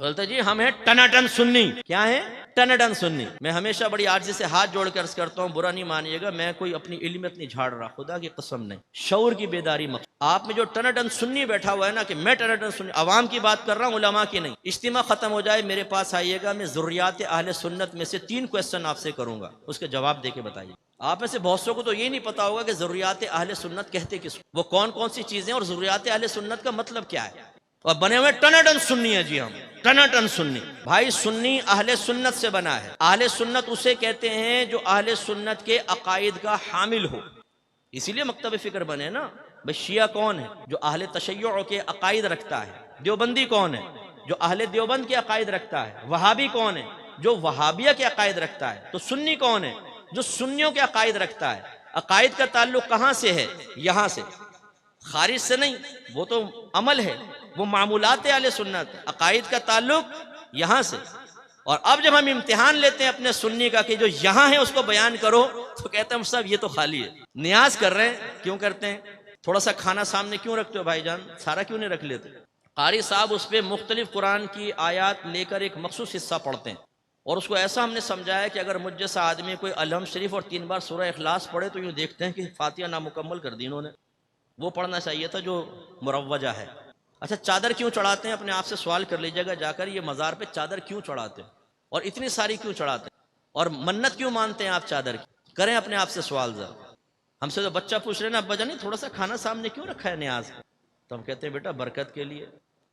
बोलते जी हम हैं टनाटन सुन्नी। क्या है? टनाटन सुन्नी। मैं हमेशा बड़ी आर्जी से हाथ जोड़कर अर्ज करता हूँ, बुरा नहीं मानिएगा, मैं कोई अपनी इल्मियत नहीं झाड़ रहा, खुदा की कसम नहीं, शऊर की बेदारी मत। आप में जो टनाटन सुन्नी बैठा हुआ है ना कि मैं टनाटन सुन्नी, अवाम की बात कर रहा हूँ, उलमा की नहीं। इज्तिमा खत्म हो जाए मेरे पास आइएगा, मैं ज़ुर्रियात अहले सुन्नत में से 3 क्वेश्चन आपसे करूंगा, उसके जवाब दे के बताइए। आप में से बहुत सौ को तो ये नहीं पता होगा कि ज़ुर्रियात अहले सुन्नत कहते किस, वो कौन कौन सी चीजें और ज़ुर्रियात अहले सुन्नत का मतलब क्या है। और बने हुए टनाटन सुन्नी है जी, हम टनाटन सुन्नी। भाई सुन्नी अहले सुन्नत से बना है। अहले सुन्नत उसे कहते हैं जो अहले सुन्नत के अकायद का हामिल हो, इसीलिए मकतब फिक्र बने ना। भाई शिया कौन है? जो अहले तशय्युअ के अकायद रखता है। देवबंदी कौन है? जो अहले देवबंद के अकायद रखता है। वहाबी कौन है? जो वहाबिया के अकायद रखता है। तो सुन्नी कौन है? जो सुन्नियों के अकायद रखता है। अकायद का ताल्लुक कहां से है? यहां से, खारिज से नहीं, वो तो अमल है, वो मामूलात अहले सुन्नत। अकायद का ताल्लुक यहां से। और अब जब हम इम्तिहान लेते हैं अपने सुन्नी का कि जो यहां है उसको बयान करो, तो कहते हैं हम सब ये तो खाली है। न्याज कर रहे हैं, क्यों करते हैं? थोड़ा सा खाना सामने क्यों रखते हो भाईजान? सारा क्यों नहीं रख लेते? कारी साहब उस पर मुख्तलिफ कुरान की आयात लेकर एक मखसूस हिस्सा पढ़ते हैं, और उसको ऐसा हमने समझाया कि अगर मुझ जैसा आदमी कोई अलहम शरीफ और 3 बार सूरह इखलास पढ़े तो यूँ देखते हैं कि फातिहा नामुकम्मल कर दी इन्होंने। वो पढ़ना चाहिए था जो मुरव्वजा है। अच्छा, चादर क्यों चढ़ाते हैं? अपने आप से सवाल कर लीजिएगा जाकर, ये मज़ार पे चादर क्यों चढ़ाते हैं और इतनी सारी क्यों चढ़ाते हैं, और मन्नत क्यों मानते हैं आप चादर की? करें अपने आप से सवाल जरा। हमसे तो बच्चा पूछ रहे ना, अब्बा जान थोड़ा सा खाना सामने क्यों रखा है न्याज? तो हम कहते हैं बेटा बरकत के लिए।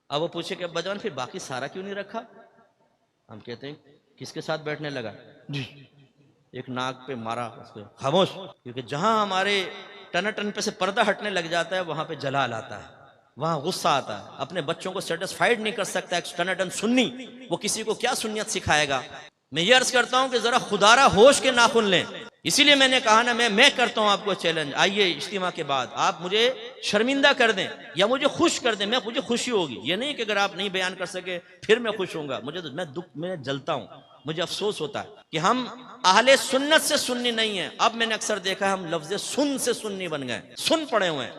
अब वो पूछे कि अब्बा जान फिर बाकी सारा क्यों नहीं रखा? हम कहते हैं किसके साथ बैठने लगा जी, एक नाक पे मारा उसको, खामोश। क्योंकि जहां हमारे टन पे से पर्दा हटने लग जाता है वहां पे जलाल आता है, वहां गुस्सा आता है। अपने बच्चों को सेटिस्फाइड नहीं कर सकता एक टन सुन्नी, वो किसी को क्या सुन्नियत सिखाएगा। मैं ये अर्ज करता हूं कि जरा खुदारा होश के नाखुन लें। इसीलिए मैंने कहा ना, मैं करता हूं आपको चैलेंज, आइए इज्तिमा के बाद आप मुझे शर्मिंदा कर दें या मुझे खुश कर दें, मुझे खुशी होगी। ये नहीं कि अगर आप नहीं बयान कर सके फिर मैं खुश होऊंगा। मुझे तो मैं जलता हूं, मुझे अफसोस होता है कि हम अहले सुन्नत से सुन्नी नहीं है। अब मैंने अक्सर देखा हम लफ्ज़ सुन से सुन्नी बन गए, सुन पड़े हुए हैं।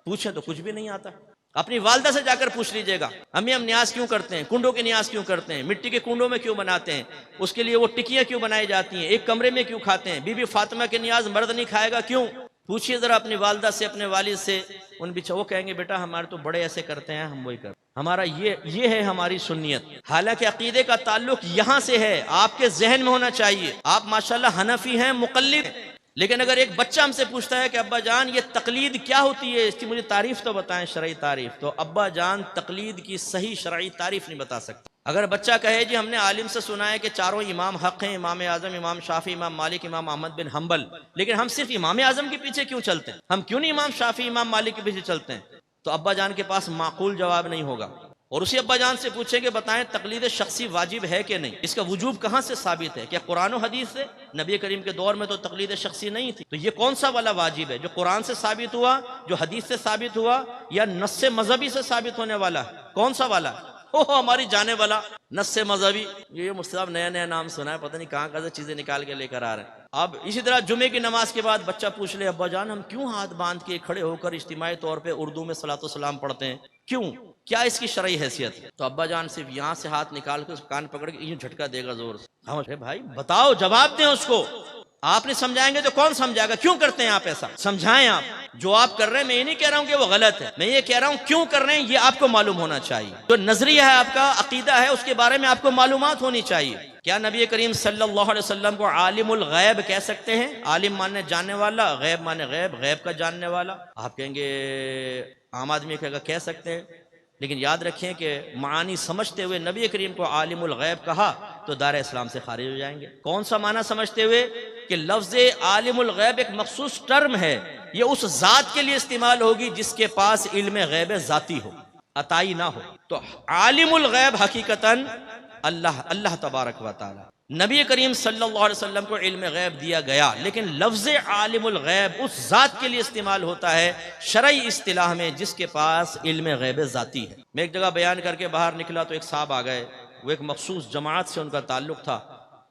पूछे तो कुछ भी नहीं आता। अपनी वालदा से जाकर पूछ लीजिएगा, अम्मी हम न्याज क्यों करते हैं, कुंडों के न्याज क्यों करते हैं, मिट्टी के कुंडों में क्यों बनाते हैं, उसके लिए वो टिकियां क्यों बनाई जाती हैं, एक कमरे में क्यों खाते हैं, बीबी फातिमा के न्याज मर्द नहीं खाएगा क्यों? पूछिए जरा अपनी वालदा से, अपने वालिद से। उन बिचा वो कहेंगे बेटा हमारे तो बड़े ऐसे करते हैं, हम वही कर, हमारा ये है हमारी सुन्नियत। हालांकि अकीदे का ताल्लुक यहां से है, आपके जहन में होना चाहिए। आप माशाल्लाह हनफी हैं, मुकल्लिद, लेकिन अगर एक बच्चा हमसे पूछता है कि अब्बा जान ये तकलीद क्या होती है, इसकी मुझे तारीफ तो बताएं, शरई तारीफ, तो अब्बा जान तकलीद की सही शरई तारीफ नहीं बता सकता। अगर बच्चा कहे जी हमने आलिम से सुना है कि चारों इमाम हक हैं, इमाम आजम, इमाम शाफी, इमाम मालिक, इमाम अहमद बिन हम्बल, लेकिन हम सिर्फ इमाम आजम के पीछे क्यों चलते हैं, हम क्यों नहीं इमाम शाफी, इमाम मालिक के पीछे चलते हैं? तो अब्बा जान के पास माकूल जवाब नहीं होगा। और उसी अब्बा जान से पूछेंगे बताएं तकलीद शख्सी वाजिब है कि नहीं, इसका वजूब कहां से साबित है? क्या कुरान और हदीस से? नबी करीम के दौर में तो तकलीद शख्सी नहीं थी, तो ये कौन सा वाला वाजिब है, जो कुरान से साबित हुआ, जो हदीस से साबित हुआ, या नस्से मजहबी से साबित होने वाला? कौन सा वाला? ओ हमारी जाने वाला नस्से मजहबी। ये मुझसे नया नया नाम सुना है, पता नहीं कहां कहां से चीजें निकाल के लेकर आ रहे हैं। अब इसी तरह जुमे की नमाज के बाद बच्चा पूछ ले, अब्बा जान हम क्यों हाथ बांध के खड़े होकर इज्तिमाई तौर पे उर्दू में सलातो सलाम पढ़ते हैं, क्यों, क्या इसकी शरई हैसियत है? तो अब्बा जान सिर्फ यहाँ से हाथ निकाल के कान पकड़ के यूं झटका देगा जोर से। हाँ भाई बताओ, जवाब दें उसको। आप नहीं समझाएंगे तो कौन समझाएगा? क्यों करते हैं आप ऐसा? समझाएं आप। जो आप कर रहे हैं, मैं ये नहीं कह रहा हूं कि वो गलत है, मैं ये कह रहा हूं क्यों कर रहे हैं ये आपको मालूम होना चाहिए। जो नजरिया है आपका, अकीदा है, उसके बारे में आपको मालूमात होनी चाहिए। क्या नबी करीम सल्लल्लाहु अलैहि वसल्लम को आलिमुल गैब कह सकते हैं? आलिम माने जानने वाला, गैब माने गैब, गैब का जानने वाला। आप कहेंगे आम आदमी कहेगा कह सकते हैं, लेकिन याद रखें कि मानी समझते हुए नबी करीम को आलिमुल गैब कहा तो दायरे इस्लाम से खारिज हो जाएंगे। कौन सा माना समझते हुए? कि लफ्ज़ आलिमुल गैब एक मखसूस टर्म है, ये उस जात के लिए इस्तेमाल होगी जिसके पास इल्म गैब जाती हो, अताई ना हो। तो आलिमुल गैब हकीकतन अल्लाह, अल्लाह तबारक व तआला। नबी करीम सल्लल्लाहु अलैहि वसल्लम को इल्म गैब दिया गया, लेकिन लफ्ज़ आलिमुल गैब उस जात के लिए इस्तेमाल होता है शरई इस्तिलाह में जिसके पास इल्म गैब जाती है। मैं एक जगह बयान करके बाहर निकला तो एक साहब आ गए, वो एक मखसूस जमात से उनका ताल्लुक था।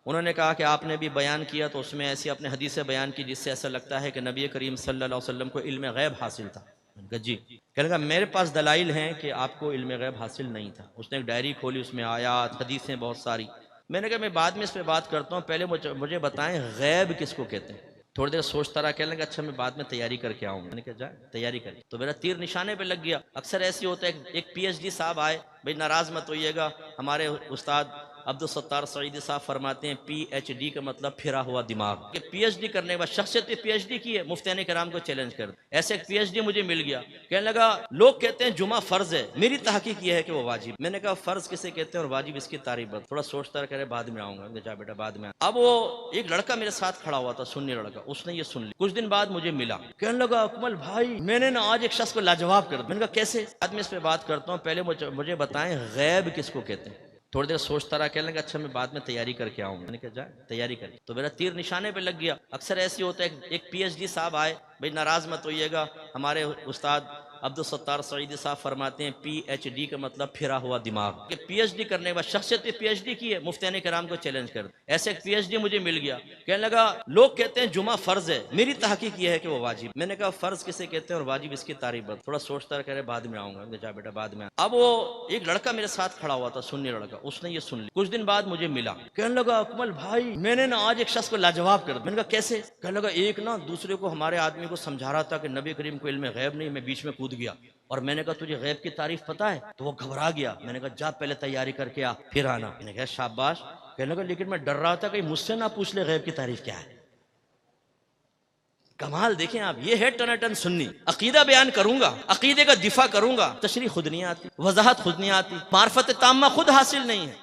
उन्होंने कहा कि आपने भी बयान किया तो उसमें ऐसी अपने हदीसें बयान की जिससे ऐसा लगता है कि नबी करीम सल्लल्लाहु अलैहि वसल्लम को इल्म गैब हासिल था। मैंने कहा जी। कहने लगा मेरे पास दलाइल हैं कि आपको इल्म गैब हासिल नहीं था। उसने एक डायरी खोली, उसमें आयात हदीसें बहुत सारी। मैंने कहा मैं बाद में इस पर बात करता हूँ, पहले मुझे बताएं गैब किसको कहते हैं। थोड़ी देर सोचता रहा, कहने लगा अच्छा मैं बाद में तैयारी करके आऊंगा। मैंने कहा जा तैयारी कर। तो मेरा तीर निशाने पे लग गया। अक्सर ऐसे होता है, एक पीएचडी साहब आए, भाई नाराज मत होइएगा, हमारे उस्ताद अब्दुल सत्तार सईदी साहब फरमाते हैं पीएचडी का मतलब फिरा हुआ दिमाग। कि पीएचडी करने के बाद शख्सियत पे पीएचडी की है, मुफ्तियाने कराम को चैलेंज कर। ऐसे एक पीएचडी मुझे मिल गया। कहने लगा लोग कहते हैं जुमा फर्ज है, मेरी तहकीक यह है कि वो वाजिब। मैंने कहा फर्ज किसे कहते हैं और वाजिब इसकी तारीफ बता। थोड़ा सोचता रहा, बाद में आऊंगा। जा बेटा बाद में। अब वो एक लड़का मेरे साथ खड़ा हुआ था, सुन्नी लड़का, उसने ये सुन लिया। कुछ दिन बाद मुझे मिला, कहने लगा अकमल भाई मैंने ना आज एक शख्स को लाजवाब कर दिया। मैंने कहा कैसे? बाद में इस पे बात करता हूँ, पहले मुझे बताएं गैब किसको कहते हैं। थोड़ी देर सोचता रहा, कहने लगा अच्छा मैं बाद में तैयारी करके आऊंगा। मैंने कहा जा तैयारी कर। तो मेरा तीर निशाने पे लग गया। अक्सर ऐसे होता है, एक पीएचडी साहब आए, भाई नाराज मत होइएगा, हमारे उस्ताद अब्दुल सत्तार सईदी साहब फरमाते हैं पीएचडी का मतलब फिरा हुआ दिमाग। कि पीएचडी करने के बाद शख्सियत पे पीएचडी की है, मुफ्तियाने कराम को चैलेंज कर। ऐसे एक पीएचडी मुझे मिल गया। कहने लगा लोग कहते हैं जुमा फर्ज है, मेरी तहकीक यह है कि वो वाजिब। मैंने कहा फर्ज किसे कहते हैं और वाजिब इसकी तारीफ बता। थोड़ा सोचता रहा, बाद में आऊंगा। जा बेटा बाद में। अब वो एक लड़का मेरे साथ खड़ा हुआ था, सुन्नी लड़का, उसने ये सुन लिया। कुछ दिन बाद मुझे मिला, कहने लगा अकमल भाई मैंने ना आज एक शख्स को लाजवाब कर दिया। मैंने कहा कैसे? कहने लगा एक ना दूसरे को, हमारे आदमी को समझा रहा था कि नबी करीम को इल्म गैब नहीं। मैं बीच में कूद गया और मैंने कहा तुझे गैब की तारीफ पता है? तो वो घबरा गया। मैंने कहा जा पहले तैयारी करके आ फिर आना। मैंने कहा शाबाश। कहने लगा लेकिन मैं डर रहा था कहीं मुझसे ना पूछ ले गैब की तारीफ क्या है। कमाल देखें आप, ये है टनाटन सुन्नी। अकीदा बयान करूंगा, अकीदे का दिफा करूंगा, तशरीह खुद नहीं आती, वजाहत खुद नहीं आती, मार्फत ताम्मा खुद हासिल नहीं है।